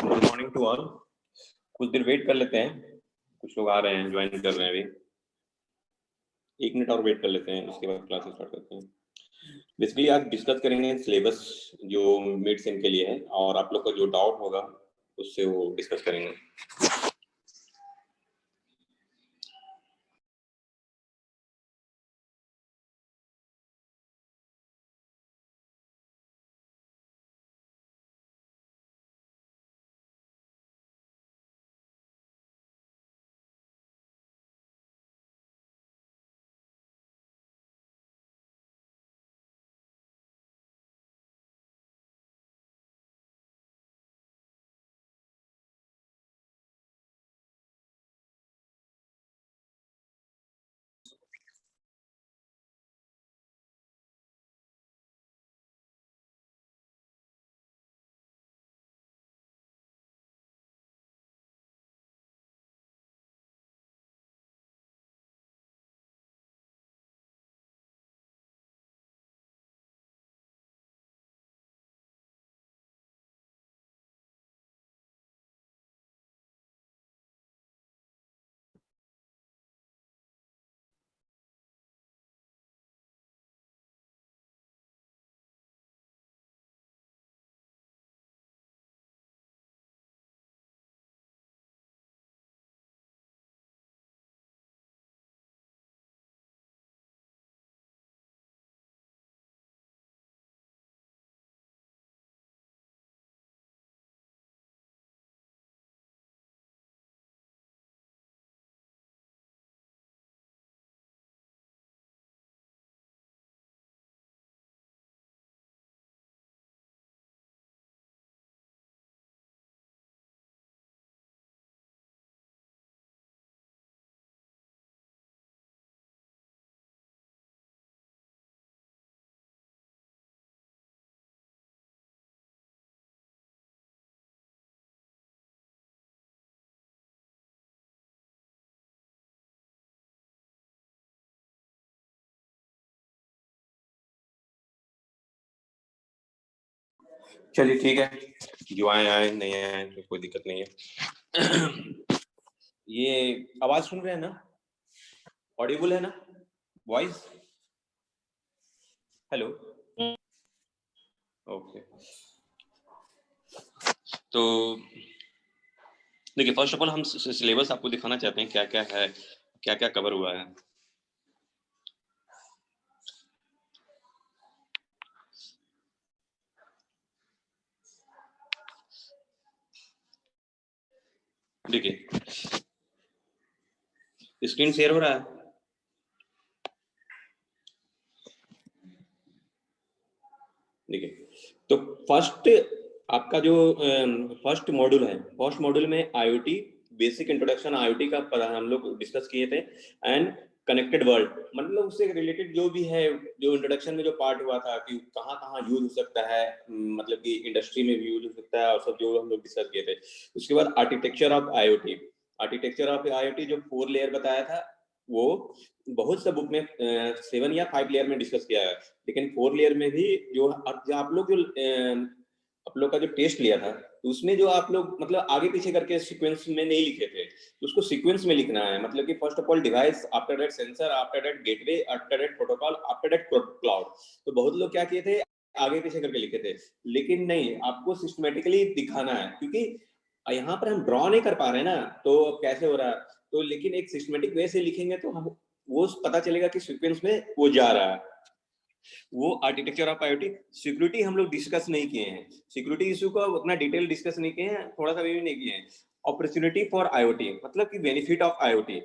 Good morning to all. कुछ देर wait कर लेते हैं, कुछ लोग आ रहे हैं, ज्वाइन कर रहे हैं। अभी 1 मिनट और वेट कर लेते हैं, उसके बाद क्लास स्टार्ट करते हैं। बेसिकली आज डिस्कस करेंगे सिलेबस जो मिड सेम के लिए है, और आप लोग का जो डाउट होगा उससे वो डिस्कस करेंगे। चलिए ठीक है, जो आए नहीं आए तो कोई दिक्कत नहीं है। ये आवाज सुन रहे हैं ना? ऑडिबल है ना वॉइस? Hello, okay. तो देखिए, फर्स्ट ऑफ ऑल हम सिलेबस आपको दिखाना चाहते हैं क्या क्या है, क्या क्या कवर हुआ है। देखिए, स्क्रीन शेयर हो रहा है? देखिए, तो फर्स्ट आपका जो फर्स्ट मॉड्यूल है, फर्स्ट मॉड्यूल में आईओटी बेसिक इंट्रोडक्शन आईओटी का हम लोग डिस्कस किए थे, एंड कनेक्टेड वर्ल्ड, मतलब उससे रिलेटेड जो भी है, जो इंट्रोडक्शन में जो पार्ट हुआ था कि कहाँ कहाँ यूज हो सकता है, मतलब कि इंडस्ट्री में भी यूज हो सकता है, और सब जो हम लोग डिस्कस किए थे। उसके बाद architecture of IoT, architecture of IoT जो 4 लेयर बताया था, वो बहुत सा बुक में 7 या 5 लेयर में डिस्कस किया है, लेकिन 4 लेयर में भी जो आप लोग जो आप लोग का जो टेस्ट लिया था, तो उसमें जो आप लोग मतलब आगे पीछे करके सीक्वेंस में नहीं लिखे थे, तो उसको सीक्वेंस में लिखना है। मतलब कि first of all device, after that sensor, after that gateway, after that protocol, after that cloud. तो बहुत लोग क्या किए थे, आगे पीछे करके लिखे थे, लेकिन नहीं, आपको सिस्टमेटिकली दिखाना है, क्योंकि यहाँ पर हम ड्रॉ नहीं कर पा रहे ना, तो कैसे हो रहा है। तो लेकिन एक सिस्टमेटिक वे से लिखेंगे तो हम वो पता चलेगा कि सीक्वेंस में वो जा रहा है। वो आर्किटेक्चर ऑफ आईओटी। सिक्योरिटी हम लोग डिस्कस नहीं किए हैं, सिक्योरिटी इशू का उतना डिटेल डिस्कस नहीं किए हैं, थोड़ा सा भी नहीं किए हैं। अपॉर्चुनिटी फॉर आईओटी, मतलब कि बेनिफिट ऑफ आईओटी,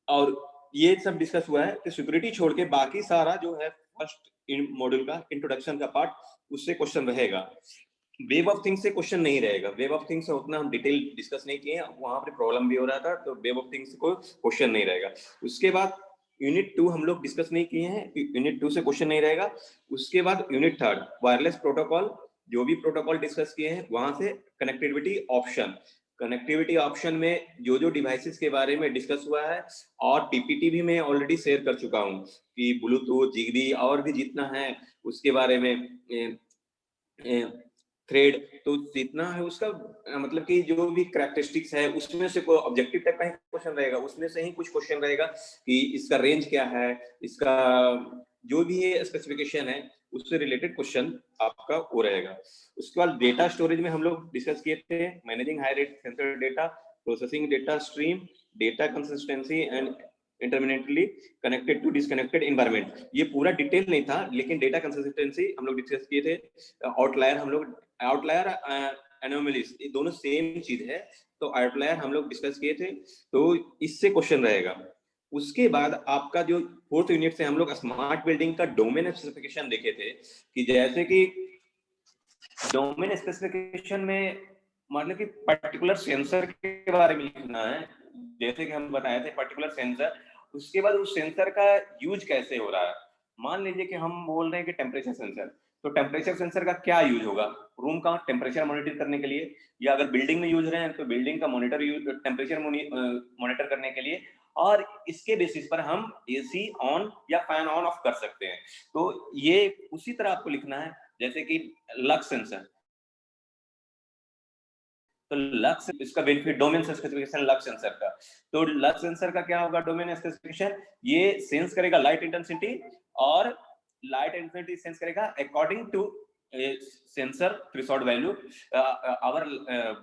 और ये सब डिस्कस हुआ है। कि सिक्योरिटी छोड़ के बाकी सारा जो है फर्स्ट मॉड्यूल का इंट्रोडक्शन का पार्ट, उससे क्वेश्चन रहेगा। वेब ऑफ थिंग्स से क्वेश्चन नहीं रहेगा, वेब ऑफ थिंग्स से उतना हम डिटेल डिस्कस नहीं किए हैं, वहां पर प्रॉब्लम भी हो रहा था, तो वेब ऑफ थिंग्स को क्वेश्चन नहीं रहेगा। उसके बाद यूनिट 2 हम लोग डिस्कस नहीं किए हैं, यूनिट 2 से क्वेश्चन नहीं रहेगा। उसके बाद यूनिट 3 वायरलेस प्रोटोकॉल, जो भी प्रोटोकॉल डिस्कस किए हैं वहां से कनेक्टिविटी ऑप्शन, कनेक्टिविटी ऑप्शन में जो जो डिवाइसेस के बारे में डिस्कस हुआ है, और पीपीटी भी मैं ऑलरेडी शेयर कर चुका हूं कि ब्लूटूथ, जिगबी और भी जितना है उसके बारे में, थ्रेड, तो जितना है उसका मतलब कि जो भी कैरेक्टरिस्टिक्स है उसमें से कोई ऑब्जेक्टिव टाइप का ही क्वेश्चन रहेगा, उसमें से ही कुछ क्वेश्चन रहेगा कि इसका रेंज क्या है, इसका जो भी ये स्पेसिफिकेशन है उससे रिलेटेड क्वेश्चन आपका वो रहेगा। उसके बाद डेटा स्टोरेज में हम लोग डिस्कस किए थे managing high rate sensor data, processing data stream, data consistency and intermittently connected to disconnected environment. ये पूरा डिटेल नहीं था, लेकिन डेटा कंसिस्टेंसी हम लोग डिस्कस किए थे, आउटलायर हम लोग, आउटलायर एनोमलीज ये दोनों सेम चीज है, तो आउटलायर हम लोग डिस्कस किए थे, तो इससे क्वेश्चन रहेगा। उसके बाद आपका जो फोर्थ यूनिट से हम लोग स्मार्ट बिल्डिंग का डोमेन स्पेसिफिकेशन देखे थे, कि जैसे कि डोमेन स्पेसिफिकेशन में मतलब कि पर्टिकुलर सेंसर के बारे में लिखना है, जैसे कि हम बताए थे पर्टिकुलर सेंसर, उसके बाद उस सेंसर का यूज कैसे हो रहा है। मान लीजिए कि हम बोल रहे हैं कि टेम्परेचर सेंसर, तो टेम्परेचर सेंसर का क्या यूज होगा, रूम का टेम्परेचर मॉनिटर करने के लिए, या अगर बिल्डिंग में यूज रहे हैं तो बिल्डिंग का मॉनिटर यूज टेम्परेचर मॉनिटर करने के लिए, और इसके बेसिस पर हम एसी ऑन या फैन ऑन ऑफ कर सकते हैं। तो ये उसी तरह आपको लिखना है जैसे कि लक्स सेंसर, तो लक्स इसका benefit domain specification lux sensor का, तो लक्स सेंसर का क्या होगा डोमेन स्पेसिफिकेशन, ये सेंस करेगा लाइट इंटेंसिटी, और लाइट इंटेंसिटी सेंस करेगा according to sensor threshold value, our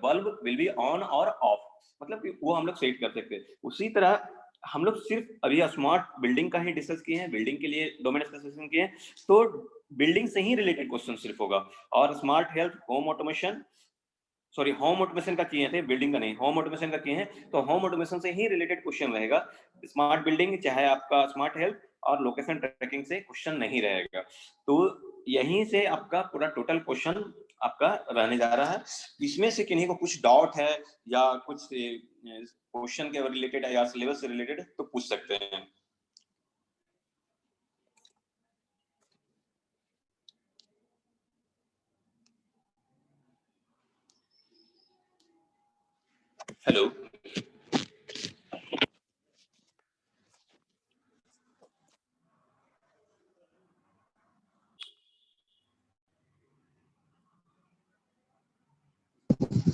bulb will be on और ऑफ, मतलब कि वो हम लोग सेट कर सकते हैं। उसी तरह हम लोग सिर्फ अभी स्मार्ट बिल्डिंग का ही डिस्कस किए हैं, बिल्डिंग के लिए डोमेन स्पेसिफिकेशन किए हैं, तो बिल्डिंग से ही रिलेटेड क्वेश्चन सिर्फ होगा। और smart health, home automation, sorry home automation का किए थे, बिल्डिंग का नहीं, होम ऑटोमेशन का किए हैं, तो होम ऑटोमेशन से ही रिलेटेड क्वेश्चन रहेगा। स्मार्ट बिल्डिंग चाहे आपका स्मार्ट हेल्थ और लोकेशन ट्रैकिंग से क्वेश्चन नहीं रहेगा। तो यहीं से आपका पूरा टोटल क्वेश्चन आपका रहने जा रहा है। इसमें से किन्हीं को कुछ डाउट है या कुछ क्वेश्चन के रिलेटेड या सिलेबस से रिलेटेड तो पूछ सकते हैं। हेलो,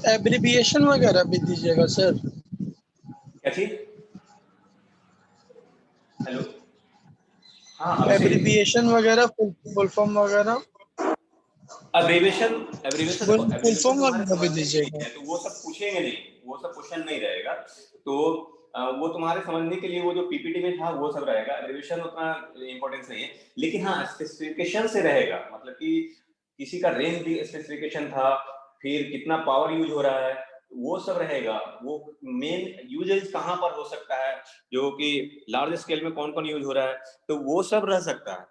एब्रिविएशन वगैरह भी दीजिएगा सर। क्या चीज? हेलो, हाँ अभिषेक, एब्रिविएशन वगैरह, फुल फॉर्म वगैरह, एब्रीविएशन, एब्रीविएशन देखो, फुल एब्रीविएशन फॉर्म तुम्हारे वगैरह भी समझने के लिए दीजिएगा। है, तो वो सब पूछेंगे नहीं, वो सब क्वेश्चन नहीं रहेगा। तो वो तुम्हारे समझने के लिए वो जो पीपीटी में था वो सब रहेगा, एब्रीविएशन उतना इंपॉर्टेंस नहीं है। लेकिन हाँ स्पेसिफिकेशन से रहेगा, मतलब कि किसी का रेंज भी स्पेसिफिकेशन था, फिर कितना पावर यूज हो रहा है, वो सब रहेगा। वो मेन यूजेज कहाँ पर हो सकता है, जो कि लार्ज स्केल में कौन कौन यूज हो रहा है, तो वो सब रह सकता है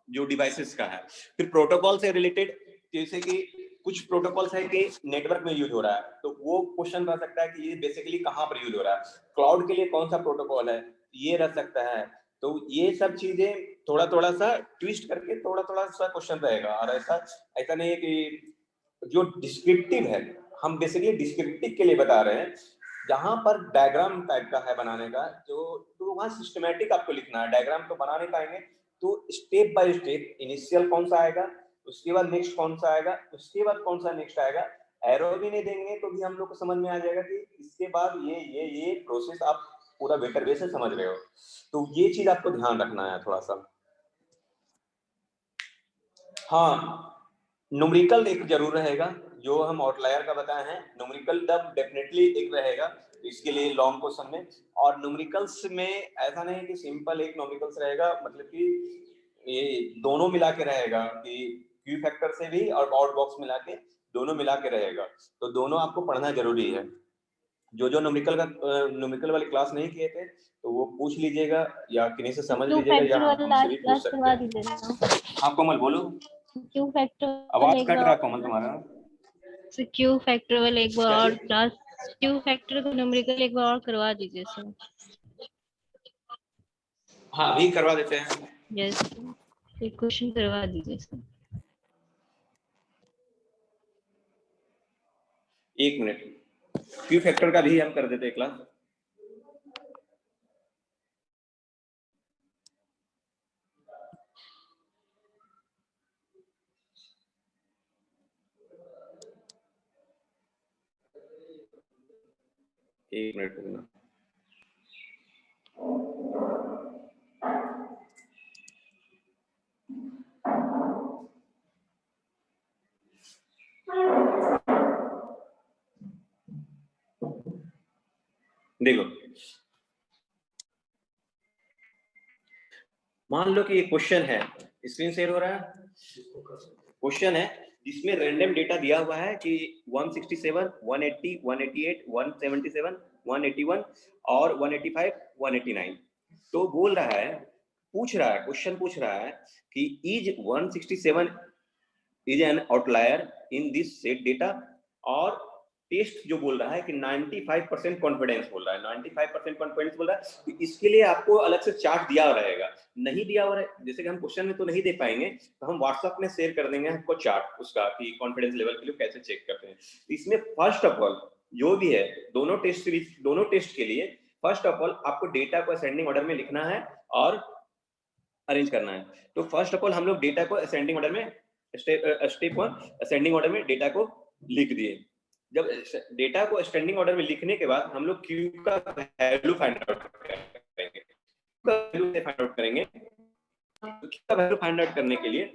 जो डिवाइसेस का है। फिर प्रोटोकॉल से रिलेटेड, जैसे कि कुछ प्रोटोकॉल्स है कि नेटवर्क में यूज हो रहा है, तो वो क्वेश्चन रह सकता है कि ये बेसिकली कहाँ पर यूज हो रहा है, क्लाउड के लिए कौन सा प्रोटोकॉल है, ये रह सकता है। तो ये सब चीजें थोड़ा थोड़ा सा ट्विस्ट करके थोड़ा थोड़ा सा क्वेश्चन रहेगा। और ऐसा ऐसा नहीं है कि जो डिस्क्रिप्टिव है, हम बेसिकली डिस्क्रिप्टिव के लिए बता रहे हैं, जहां पर डायग्राम टाइप का है बनाने का, जो तो वहां सिस्टमैटिक आपको लिखना है। डायग्राम तो बना नहीं पाएंगे, तो स्टेप बाय स्टेप इनिशियल कौन सा आएगा, उसके बाद नेक्स्ट कौन सा आएगा, उसके बाद कौन सा नेक्स्ट आएगा। एरो भी नहीं देंगे तो भी हम लोग को समझ में आ जाएगा कि इसके बाद ये प्रोसेस आप पूरा बेटर वे से समझ रहे हो। तो ये चीज आपको ध्यान रखना है थोड़ा सा। हाँ, न्यूमेरिकल एक जरूर रहेगा, जो हम आउटलायर का बताए हैं, न्यूमेरिकल तब डेफिनेटली एक रहेगा इसके लिए लॉन्ग क्वेश्चन में। और न्यूमेरिकल्स में ऐसा नहीं कि सिंपल एक न्यूमेरिकल्स रहेगा, मतलब कि ये दोनों मिला के रहेगा, कि क्यू फैक्टर से भी और आउट बॉक्स मिला के दोनों मिला के रहेगा, तो दोनों आपको पढ़ना जरूरी है। जो जो न्यूमेरिकल का न्यूमेरिकल वाली क्लास नहीं किए थे तो वो पूछ लीजिएगा, या किन्हीं से समझ क्यू लीजिएगा, या फैक्टर वाला हमसे आज भी पूछ क्लास सकते करवा हैं। दीजिए ना। हाँ कोमल बोलो, क्यू फैक्टर वाला आवाज एक कट बार रहा है और, कोमल तुम्हारा। क्यू फैक्टर वाला एक बार क्या और चीज? क्लास, क्यू फैक्टर को न्यूमेरिकल एक बार और करवा दीजिए सर। हाँ अभी करवा देते हैं। यस, एक क्वेश्चन करवा दीजिए सर। एक मिनट, क्यू फैक्टर का भी हम कर देते हैं क्लास। एक मिनट रुकना। देखो, मान लो कि ये क्वेश्चन है, स्क्रीन शेयर हो रहा है, क्वेश्चन है जिसमें रैंडम डेटा दिया हुआ है कि 167, 180, 188, 177, 181 और 185, 189। तो बोल रहा है, पूछ रहा है, क्वेश्चन पूछ रहा है कि is 167 is an outlier in this set data, और टेस्ट जो बोल रहा है कि 95% कॉन्फिडेंस बोल रहा है, 95% कॉन्फिडेंस बोल रहा है। तो इसके लिए आपको अलग से चार्ट दिया रहेगा, नहीं दिया हुआ है, जैसे कि हम क्वेश्चन में तो नहीं दे पाएंगे, तो हम व्हाट्सएप में शेयर कर देंगे आपको चार्ट उसका कि कॉन्फिडेंस लेवल के लिए कैसे चेक करते हैं। इसमें फर्स्ट ऑफ ऑल जो भी है, दोनों टेस्ट सीरीज, दोनों टेस्ट के लिए फर्स्ट ऑफ ऑल आपको डेटा को असेंडिंग ऑर्डर में लिखना है और अरेंज करना है। तो फर्स्ट ऑफ ऑल हम लोग डेटा को असेंडिंग ऑर्डर में, स्टेप 1 असेंडिंग ऑर्डर में डेटा को लिख दिए। जब डेटा को असेंडिंग ऑर्डर में लिखने के बाद हम लोग क्यू का वैल्यू फाइंड आउट करेंगे। फाइंड आउट करेंगे, तो क्यू का वैल्यू फाइंड आउट करने के लिए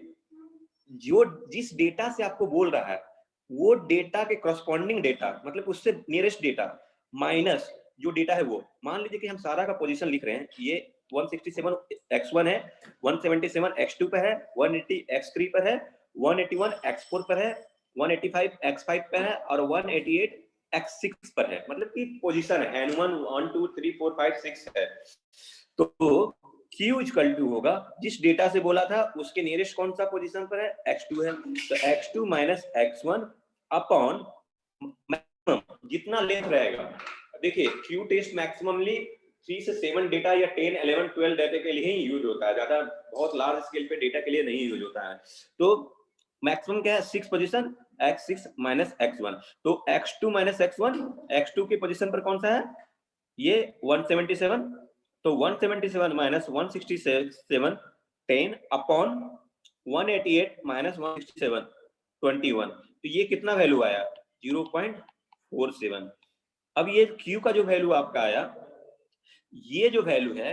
जो जिस डेटा से आपको बोल रहा है वो डेटा के करस्पॉन्डिंग डेटा, मतलब उससे नियरेस्ट डेटा माइनस जो डेटा है वो, मान लीजिए कि हम सारा का पोजीशन लिख रहे हैं, ये 167 x1 है, 177 x2 पर है, 180 x3 पर है, 181 x4 पर है, 185 x5 पर है और 188 x6 पर है, मतलब कि पोजीशन है n1 1 2 3 4 5 6 है। तो Q इक्वल टू होगा जिस डेटा से बोला था उसके नियरेस्ट कौन सा पोजीशन पर है, x2 है, तो x2 minus x1 upon maximum जितना लेंथ रहेगा। देखिए Q टेस्ट मैक्सिममली 3 से 7 डेटा या 10 11 12 डेटा के लिए ही यूज होता है, ज्यादा बहुत लार्ज स्केल पे डेटा के लिए नहीं यूज होता है। तो मैक्सिमम क्या है, 6 पोजीशन, x6 माइनस x1, तो x2 माइनस x1, x2 के पोजीशन पर कौन सा है, ये 177, तो 177 माइनस 167 10 अपॉन 188 माइनस 167 21, तो ये कितना वैल्यू आया, 0.47। अब ये Q का जो वैल्यू आपका आया, ये जो वैल्यू है,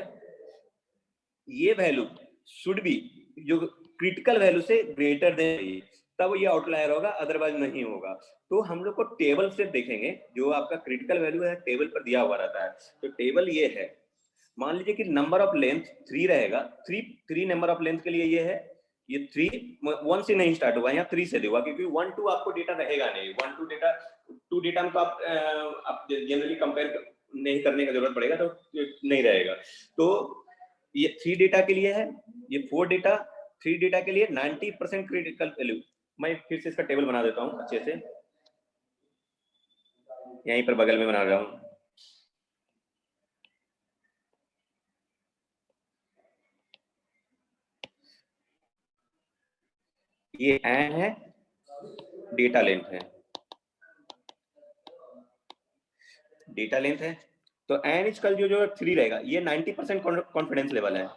ये वैल्यू शुड बी जो क्रिटिकल वैल्यू से ग्रेटर देन, तब ये आउटलायर होगा, अदरवाइज नहीं होगा। तो हम लोग को टेबल से देखेंगे, जो आपका क्रिटिकल वैल्यू है टेबल पर दिया हुआ रहता है। तो टेबल ये है, मान लीजिए कि नंबर ऑफ लेंथ 3 रहेगा, 3 नंबर ऑफ लेंथ के लिए ये है, ये 3 1 से नहीं स्टार्ट हुआ, यहाँ 3 से हुआ, क्योंकि 1 2 आपको डेटा रहेगा नहीं, 1 2 डेटा 2 डेटा में तो आप जनरली कंपेयर नहीं करने का जरूरत पड़ेगा, तो नहीं रहेगा। तो ये 3 डेटा के लिए है, ये 4 डेटा, 3 डेटा के लिए 90% क्रिटिकल वैल्यू। मैं फिर से इसका टेबल बना देता हूँ अच्छे से, यहीं पर बगल में बना रहा हूँ। ये एन है, डेटा लेंथ है, डेटा लेंथ है, तो एन इक्वल जो 3 रहेगा, ये 90% कॉन्फिडेंस लेवल है,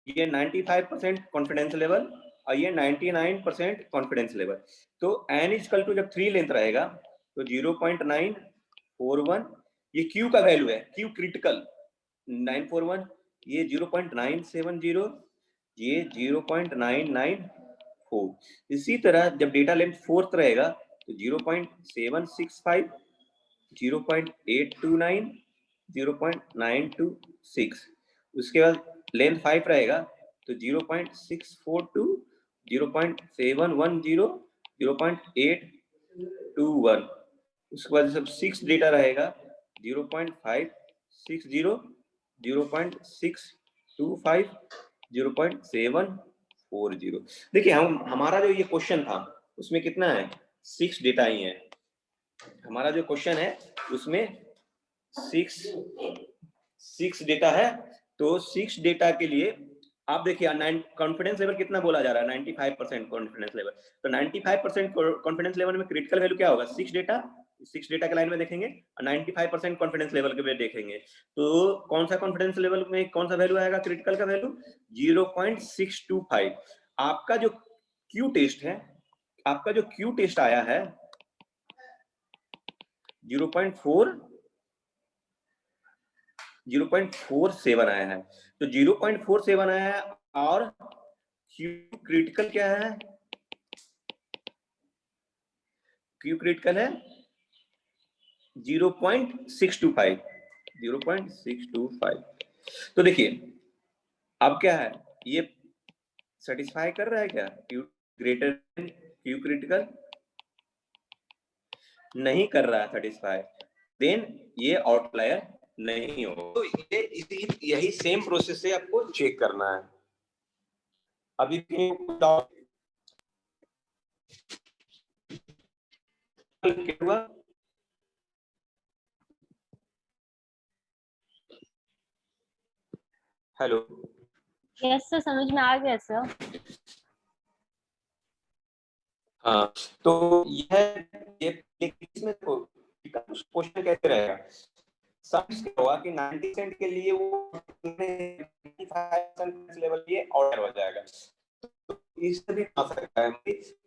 ये 95% कॉन्फिडेंस लेवल और ये 99% कॉन्फिडेंस लेवल। तो एन इक्वल टू जब 3 लेंथ रहेगा तो 0.941, ये क्यू का वैल्यू है, क्यू क्रिटिकल 941, ये 0.970, ये 0.994। इसी तरह जब डेटा लेंथ 4th रहेगा तो 0.765, 0.829, 0.926। उसके बाद लेंथ 5 रहेगा तो 0.642, 0.710, 0.821। उसके बाद जब 6 डेटा रहेगा 0.560, 0.625, 0.740। देखिए हमारा जो ये क्वेश्चन था उसमें कितना है, 6 डेटा ही है। हमारा जो क्वेश्चन है उसमें 6 डेटा है, तो 6 डेटा के लिए आप देखिए कॉन्फिडेंस लेवल कितना बोला जा रहा है, 95% कॉन्फिडेंस लेवल। तो 95% कॉन्फिडेंस लेवल में क्रिटिकल वैल्यू क्या होगा, 6 डेटा के लाइन में देखेंगे और 95% कॉन्फिडेंस लेवल के में देखेंगे, तो कौन सा कॉन्फिडेंस लेवल में कौन सा वैल्यू आएगा, क्रिटिकल का वैल्यू 0.625। आपका जो क्यू टेस्ट है, आपका जो क्यू टेस्ट आया है 0.4 0.47 आया है। तो 0.47 आया है और Q क्रिटिकल क्या है? Q क्रिटिकल है 0.625। 0.625। तो देखिए अब क्या है, ये सेटिस्फाई कर रहा है क्या? Q greater than Q critical नहीं कर रहा है सेटिस्फाई, देन ये आउटलायर नहीं हो। तो ये यही सेम प्रोसेस से आपको चेक करना है। अभी हुआ हेलो, यस सर, समझ में आ गया सर। हाँ तो ये इसमें तो क्वेश्चन कैसे रहेगा? समझ हुआ कि 90% के लिए वो 95% लेवल ये ऑर्डर हो जाएगा। तो इससे भी आ सकता है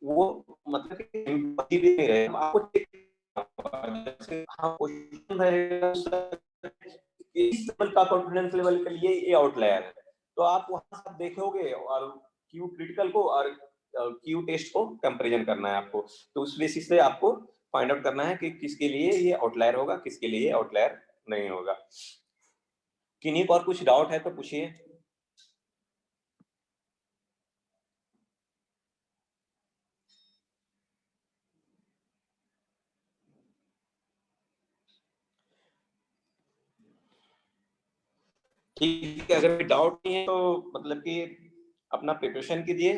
वो, मतलब कि एम्पैथी भी नहीं रहे आपको। हाँ क्वेश्चन रहेगा इस लेवल का कॉन्फिडेंस लेवल के लिए ये आउटलायर है, तो आप वहां से देखोगे और क्यू क्रिटिकल को और क्यू टेस्ट को कंपैरिजन करना है आपको। तो उस बेसिस से आपको फाइंड आउट करना है कि किसके लिए ये आउटलायर होगा, किसके लिए ये आउटलायर नहीं होगा। किन्हीं को और कुछ डाउट है तो पूछिए। ठीक है, अगर कोई डाउट नहीं है तो मतलब कि अपना प्रिपरेशन कीजिए।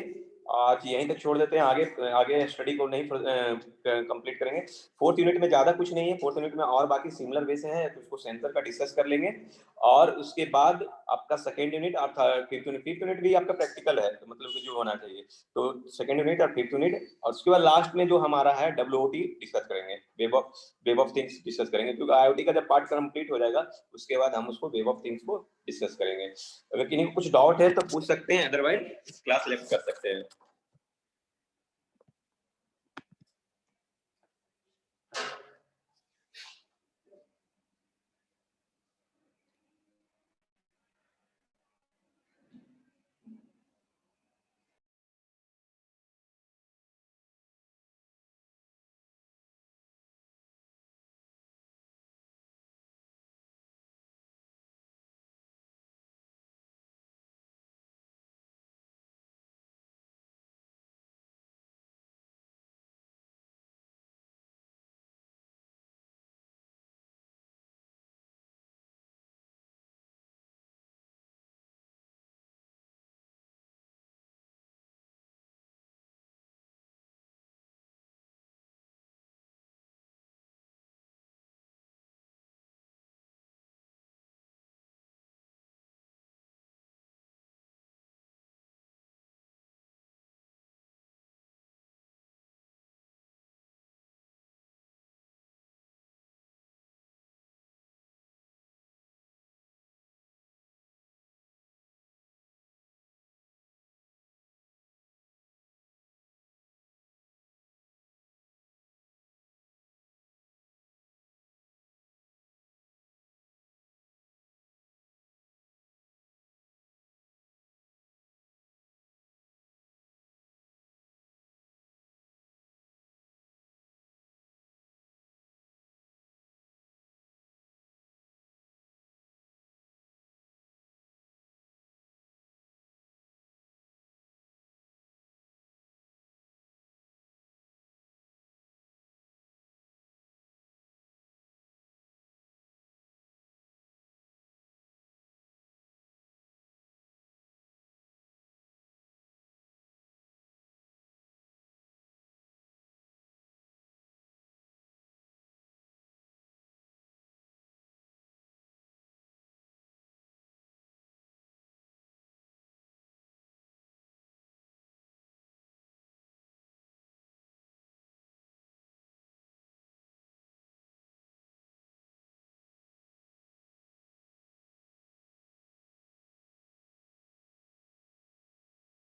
आज यहीं तक छोड़ देते हैं, आगे आगे स्टडी को नहीं कंप्लीट करेंगे। फोर्थ यूनिट में ज्यादा कुछ नहीं है, फोर्थ यूनिट में और बाकी सिमिलर वे से है, तो उसको सेंसर का डिस्कस कर लेंगे। और उसके बाद आपका सेकेंड यूनिट और फिफ्थ यूनिट भी आपका प्रैक्टिकल है, तो मतलब कि जो होना चाहिए। तो सेकेंड यूनिट और फिफ्थ यूनिट, और उसके बाद लास्ट में जो हमारा है WOT डिस्कस करेंगे, वेब ऑफ थिंग्स डिस्कस करेंगे, क्योंकि IoT का जब पार्ट कंप्लीट हो जाएगा उसके बाद हम उसको वेब ऑफ थिंग्स को डिस्कस करेंगे। अगर किसी को कुछ डाउट है तो पूछ सकते हैं, अदरवाइज क्लास लेफ्ट कर सकते हैं।